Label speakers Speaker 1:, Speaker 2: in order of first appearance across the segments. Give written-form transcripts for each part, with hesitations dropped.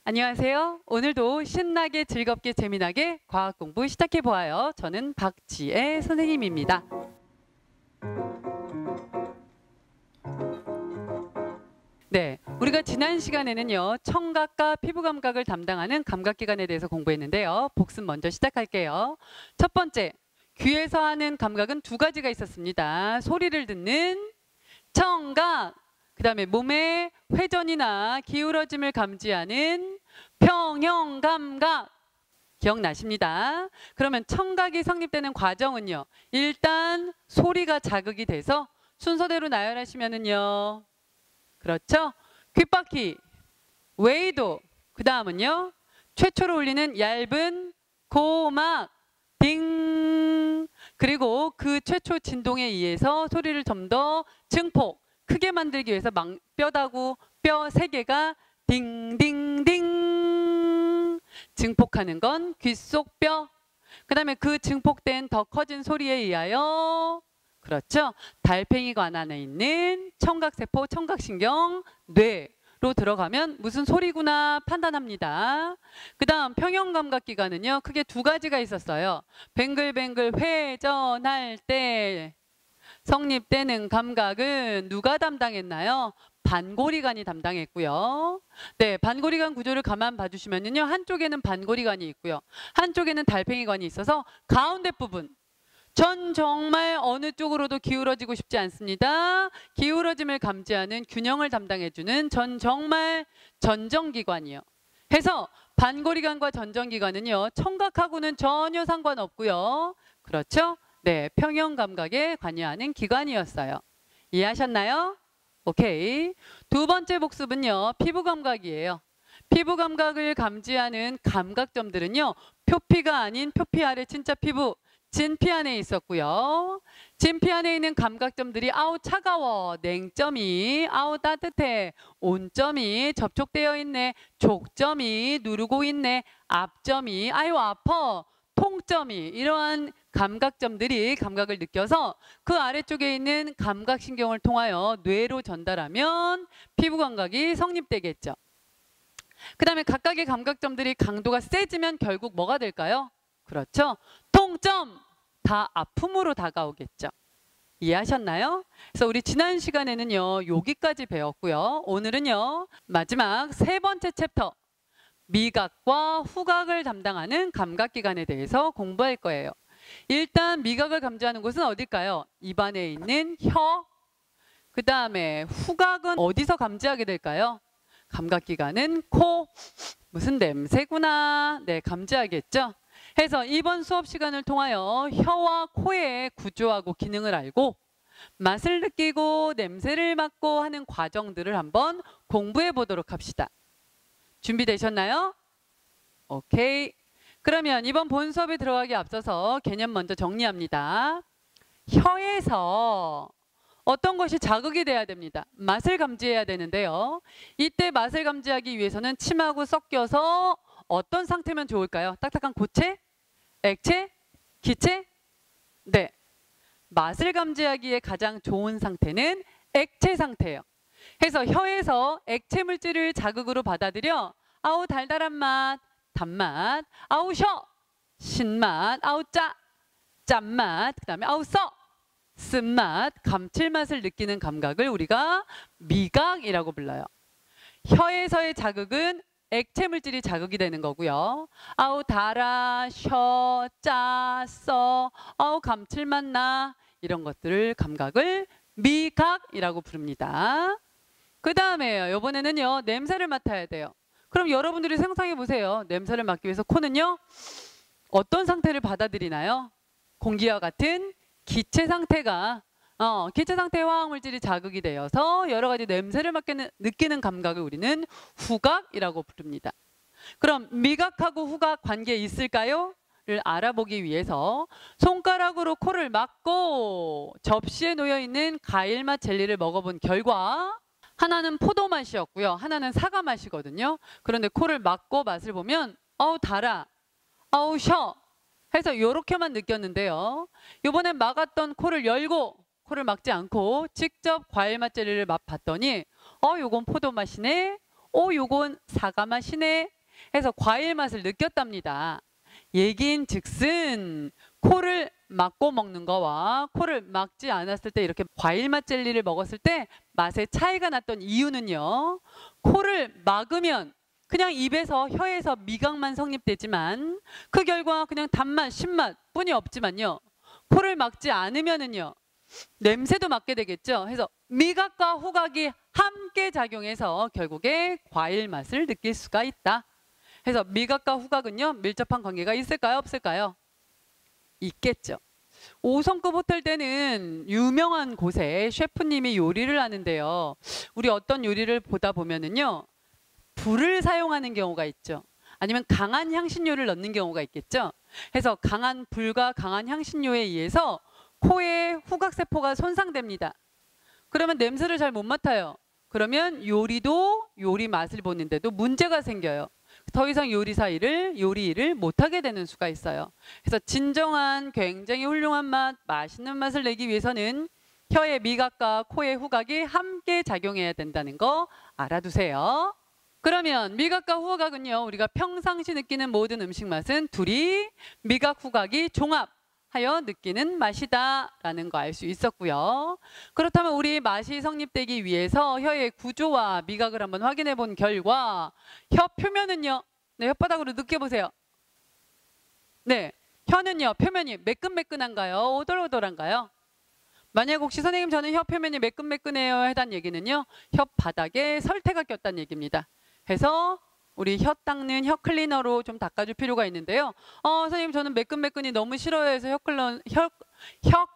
Speaker 1: 안녕하세요. 오늘도 신나게 즐겁게 재미나게 과학 공부 시작해 보아요. 저는 박지혜 선생님입니다. 네, 우리가 지난 시간에는요, 청각과 피부 감각을 담당하는 감각기관에 대해서 공부했는데요. 복습 먼저 시작할게요. 첫 번째, 귀에서 하는 감각은 두 가지가 있었습니다. 소리를 듣는 청각, 그 다음에 몸의 회전이나 기울어짐을 감지하는 평형감각. 기억나십니다. 그러면 청각이 성립되는 과정은요, 일단 소리가 자극이 돼서 순서대로 나열하시면은요, 그렇죠? 귓바퀴, 웨이도, 그 다음은요, 최초로 울리는 얇은 고막, 딩. 그리고 그 최초 진동에 의해서 소리를 좀 더 증폭, 크게 만들기 위해서 뼈다구 뼈 3개가 딩딩딩 증폭하는 건 귓속뼈. 그 다음에 그 증폭된 더 커진 소리에 의하여, 그렇죠, 달팽이관 안에 있는 청각세포, 청각신경, 뇌로 들어가면 무슨 소리구나 판단합니다. 그 다음 평형감각기관은요, 크게 두 가지가 있었어요. 뱅글뱅글 회전할 때 성립되는 감각은 누가 담당했나요? 반고리관이 담당했고요. 네, 반고리관 구조를 가만 봐주시면요, 한쪽에는 반고리관이 있고요, 한쪽에는 달팽이관이 있어서 가운데 부분, 전 정말 어느 쪽으로도 기울어지고 싶지 않습니다. 기울어짐을 감지하는 균형을 담당해주는 전 정말 전정기관이요. 해서 반고리관과 전정기관은요, 청각하고는 전혀 상관없고요. 그렇죠? 네, 평형감각에 관여하는 기관이었어요. 이해하셨나요? 오케이. 두 번째 복습은요, 피부감각이에요. 피부감각을 감지하는 감각점들은요, 표피가 아닌 표피 아래 진짜 피부, 진피 안에 있었고요. 진피 안에 있는 감각점들이 아우 차가워, 냉점이, 아우 따뜻해, 온점이 접촉되어 있네, 족점이 누르고 있네, 앞점이 아유 아파, 통점이, 이러한 감각점들이 감각을 느껴서 그 아래쪽에 있는 감각신경을 통하여 뇌로 전달하면 피부감각이 성립되겠죠. 그 다음에 각각의 감각점들이 강도가 세지면 결국 뭐가 될까요? 그렇죠. 통점, 다 아픔으로 다가오겠죠. 이해하셨나요? 그래서 우리 지난 시간에는요, 여기까지 배웠고요. 오늘은요, 마지막 세 번째 챕터, 미각과 후각을 담당하는 감각기관에 대해서 공부할 거예요. 일단 미각을 감지하는 곳은 어딜까요? 입안에 있는 혀. 그 다음에 후각은 어디서 감지하게 될까요? 감각기관은 코. 무슨 냄새구나. 네, 감지하겠죠. 해서 이번 수업 시간을 통하여 혀와 코의 구조하고 기능을 알고 맛을 느끼고 냄새를 맡고 하는 과정들을 한번 공부해 보도록 합시다. 준비되셨나요? 오케이. 그러면 이번 본 수업에 들어가기 앞서서 개념 먼저 정리합니다. 혀에서 어떤 것이 자극이 돼야 됩니다. 맛을 감지해야 되는데요. 이때 맛을 감지하기 위해서는 침하고 섞여서 어떤 상태면 좋을까요? 딱딱한 고체? 액체? 기체? 네. 맛을 감지하기에 가장 좋은 상태는 액체 상태예요. 해서 혀에서 액체 물질을 자극으로 받아들여 아우 달달한 맛, 단맛, 아우 셔, 신맛, 아우 짜, 짠맛, 그 다음에 아우 써, 쓴맛, 감칠맛을 느끼는 감각을 우리가 미각이라고 불러요. 혀에서의 자극은 액체 물질이 자극이 되는 거고요. 아우 달아, 셔, 짜, 써, 아우 감칠맛 나, 이런 것들을 감각을 미각이라고 부릅니다. 그 다음에요, 이번에는요, 냄새를 맡아야 돼요. 그럼 여러분들이 상상해 보세요. 냄새를 맡기 위해서 코는요, 어떤 상태를 받아들이나요? 공기와 같은 기체 상태가, 기체 상태의 화학물질이 자극이 되어서 여러 가지 냄새를 느끼는 감각을 우리는 후각이라고 부릅니다. 그럼 미각하고 후각 관계 있을까요? 를 알아보기 위해서 손가락으로 코를 막고 접시에 놓여있는 과일맛 젤리를 먹어본 결과 하나는 포도 맛이었고요, 하나는 사과 맛이거든요. 그런데 코를 막고 맛을 보면 어우 달아, 어우 셔 해서 이렇게만 느꼈는데요. 이번엔 막았던 코를 열고 코를 막지 않고 직접 과일맛 젤리를 맛봤더니 요건 포도 맛이네, 요건 사과 맛이네 해서 과일 맛을 느꼈답니다. 얘긴즉슨 코를 막고 먹는 거와 코를 막지 않았을 때 이렇게 과일 맛 젤리를 먹었을 때 맛의 차이가 났던 이유는요. 코를 막으면 그냥 입에서 혀에서 미각만 성립되지만 그 결과 그냥 단맛, 신맛 뿐이 없지만요. 코를 막지 않으면은요. 냄새도 맡게 되겠죠. 그래서 미각과 후각이 함께 작용해서 결국에 과일 맛을 느낄 수가 있다. 그래서 미각과 후각은요. 밀접한 관계가 있을까요? 없을까요? 있겠죠. 5성급 호텔 때는 유명한 곳에 셰프님이 요리를 하는데요. 우리 어떤 요리를 보다 보면은요. 불을 사용하는 경우가 있죠. 아니면 강한 향신료를 넣는 경우가 있겠죠. 그래서 강한 불과 강한 향신료에 의해서 코의 후각세포가 손상됩니다. 그러면 냄새를 잘 못 맡아요. 그러면 요리도 요리 맛을 보는데도 문제가 생겨요. 더 이상 요리 일을 못하게 되는 수가 있어요. 그래서 진정한 굉장히 훌륭한 맛, 맛있는 맛을 내기 위해서는 혀의 미각과 코의 후각이 함께 작용해야 된다는 거 알아두세요. 그러면 미각과 후각은요. 우리가 평상시 느끼는 모든 음식 맛은 둘이 미각, 후각이 종합하여 느끼는 맛이다 라는 거 알 수 있었고요. 그렇다면 우리 맛이 성립되기 위해서 혀의 구조와 미각을 한번 확인해 본 결과 혀 표면은요. 네, 혓바닥으로 느껴보세요. 네, 혀는요. 표면이 매끈매끈한가요? 오돌오돌한가요? 만약 혹시 선생님 저는 혀 표면이 매끈매끈해요 해단 얘기는요. 혓바닥에 설태가 꼈다는 얘기입니다. 그래서 우리 혀 닦는 혀 클리너로 좀 닦아줄 필요가 있는데요. 선생님 저는 매끈매끈이 너무 싫어해서 혀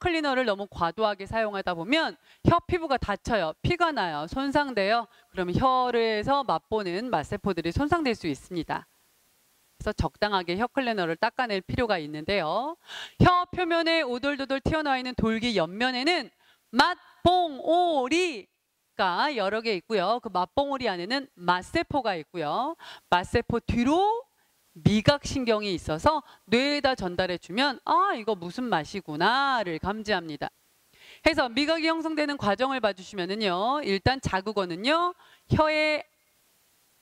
Speaker 1: 클리너를 너무 과도하게 사용하다 보면 혀 피부가 다쳐요. 피가 나요. 손상돼요. 그러면 혀에서 맛보는 맛세포들이 손상될 수 있습니다. 그래서 적당하게 혀 클리너를 닦아낼 필요가 있는데요. 혀 표면에 오돌도돌 튀어나와 있는 돌기 옆면에는 맛봉오리 가 여러 개 있고요. 그 맛봉오리 안에는 맛세포가 있고요. 맛세포 뒤로 미각신경이 있어서 뇌에다 전달해 주면 이거 무슨 맛이구나를 감지합니다. 해서 미각이 형성되는 과정을 봐주시면은요. 일단 자극어는요. 혀에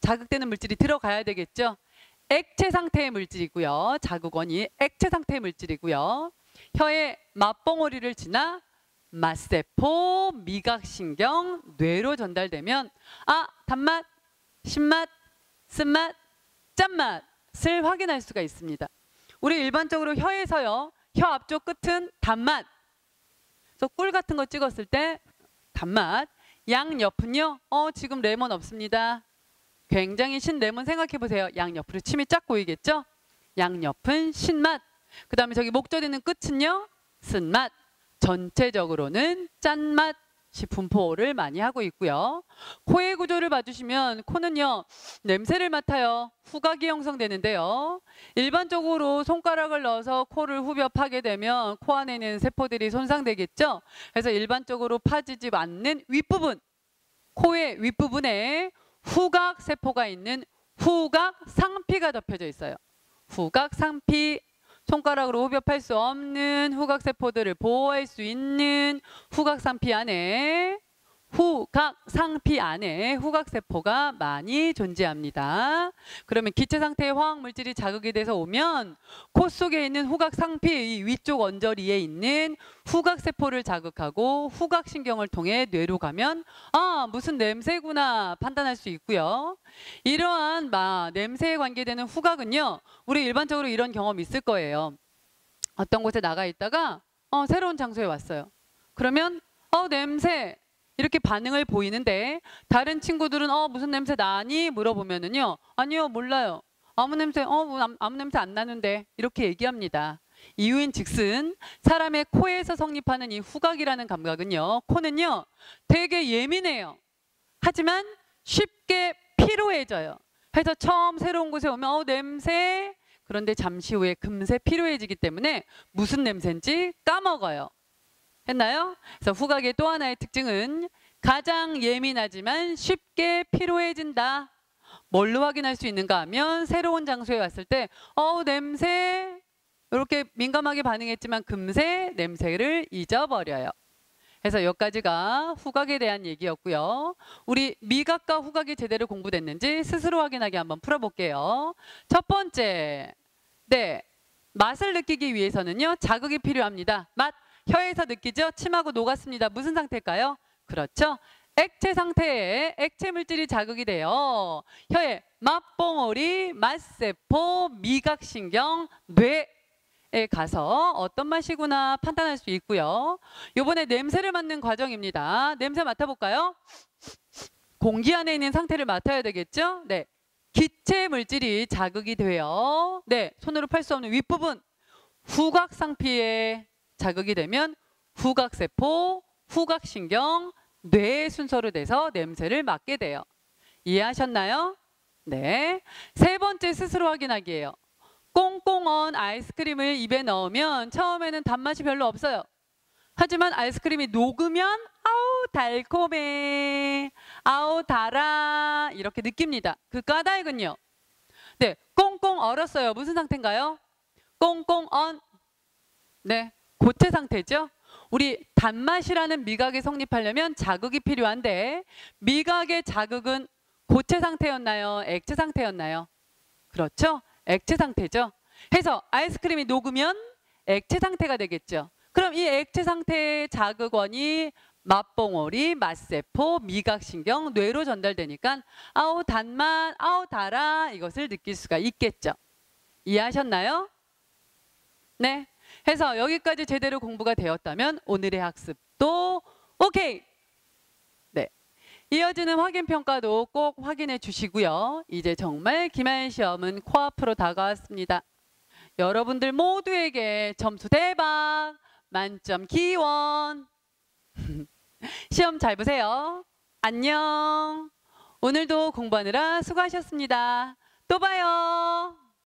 Speaker 1: 자극되는 물질이 들어가야 되겠죠. 액체 상태의 물질이고요. 자극원이 액체 상태의 물질이고요. 혀에 맛봉오리를 지나 맛세포, 미각신경, 뇌로 전달되면 단맛, 신맛, 쓴맛, 짠맛을 확인할 수가 있습니다. 우리 일반적으로 혀에서요. 혀 앞쪽 끝은 단맛. 그래서 꿀 같은 거 찍었을 때 단맛. 양옆은요. 지금 레몬 없습니다. 굉장히 신 레몬 생각해 보세요. 양옆으로 침이 쫙 고이겠죠? 양옆은 신맛. 그 다음에 저기 목젖 있는 끝은요. 쓴맛. 전체적으로는 짠맛이 분포를 많이 하고 있고요. 코의 구조를 봐주시면 코는요. 냄새를 맡아요. 후각이 형성되는데요. 일반적으로 손가락을 넣어서 코를 후벼 파게 되면 코 안에 있는 세포들이 손상되겠죠. 그래서 일반적으로 파지지 않는 윗부분, 코의 윗부분에 후각세포가 있는 후각상피가 덮여져 있어요. 후각상피. 손가락으로 후벼 팔 수 없는 후각세포들을 보호할 수 있는 후각상피 안에 후각세포가 많이 존재합니다. 그러면 기체 상태의 화학물질이 자극이 돼서 오면 코 속에 있는 후각상피 위쪽 언저리에 있는 후각세포를 자극하고 후각신경을 통해 뇌로 가면 무슨 냄새구나 판단할 수 있고요. 이러한 냄새에 관계되는 후각은요. 우리 일반적으로 이런 경험 있을 거예요. 어떤 곳에 나가 있다가 새로운 장소에 왔어요. 그러면 냄새 이렇게 반응을 보이는데 다른 친구들은 무슨 냄새 나니? 물어보면은요. 아니요, 몰라요. 아무 냄새 안 나는데 이렇게 얘기합니다. 이유인즉슨 사람의 코에서 성립하는 이 후각이라는 감각은요. 코는요. 되게 예민해요. 하지만 쉽게 피로해져요. 그래서 처음 새로운 곳에 오면 냄새 그런데 잠시 후에 금세 피로해지기 때문에 무슨 냄새인지 까먹어요. 했나요? 그래서 후각의 또 하나의 특징은 가장 예민하지만 쉽게 피로해진다. 뭘로 확인할 수 있는가 하면 새로운 장소에 왔을 때 냄새 이렇게 민감하게 반응했지만 금세 냄새를 잊어버려요. 그래서 여기까지가 후각에 대한 얘기였고요. 우리 미각과 후각이 제대로 공부됐는지 스스로 확인하게 한번 풀어볼게요. 첫 번째, 네, 맛을 느끼기 위해서는요. 자극이 필요합니다. 맛, 혀에서 느끼죠? 침하고 녹았습니다. 무슨 상태일까요? 그렇죠. 액체 상태에 액체 물질이 자극이 돼요. 혀에 맛봉오리, 맛세포, 미각신경, 뇌에 가서 어떤 맛이구나 판단할 수 있고요. 이번에 냄새를 맡는 과정입니다. 냄새 맡아볼까요? 공기 안에 있는 상태를 맡아야 되겠죠? 네, 기체 물질이 자극이 돼요. 네, 손으로 팔 수 없는 윗부분 후각상피에 자극이 되면 후각세포, 후각신경, 뇌의 순서로 돼서 냄새를 맡게 돼요. 이해하셨나요? 네. 세 번째 스스로 확인하기예요. 꽁꽁 언 아이스크림을 입에 넣으면 처음에는 단맛이 별로 없어요. 하지만 아이스크림이 녹으면 아우 달콤해, 아우 달아 이렇게 느낍니다. 그 까닭은요. 네, 꽁꽁 얼었어요. 무슨 상태인가요? 꽁꽁 언. 네, 고체 상태죠. 우리 단맛이라는 미각이 성립하려면 자극이 필요한데 미각의 자극은 고체 상태였나요? 액체 상태였나요? 그렇죠. 액체 상태죠. 해서 아이스크림이 녹으면 액체 상태가 되겠죠. 그럼 이 액체 상태의 자극원이 맛봉오리, 맛세포, 미각신경, 뇌로 전달되니까 아우 단맛, 아우 달아 이것을 느낄 수가 있겠죠. 이해하셨나요? 네. 해서 여기까지 제대로 공부가 되었다면 오늘의 학습도 오케이. 네. 이어지는 확인평가도 꼭 확인해 주시고요. 이제 정말 기말 시험은 코앞으로 다가왔습니다. 여러분들 모두에게 점수 대박, 만점 기원. 시험 잘 보세요. 안녕. 오늘도 공부하느라 수고하셨습니다. 또 봐요.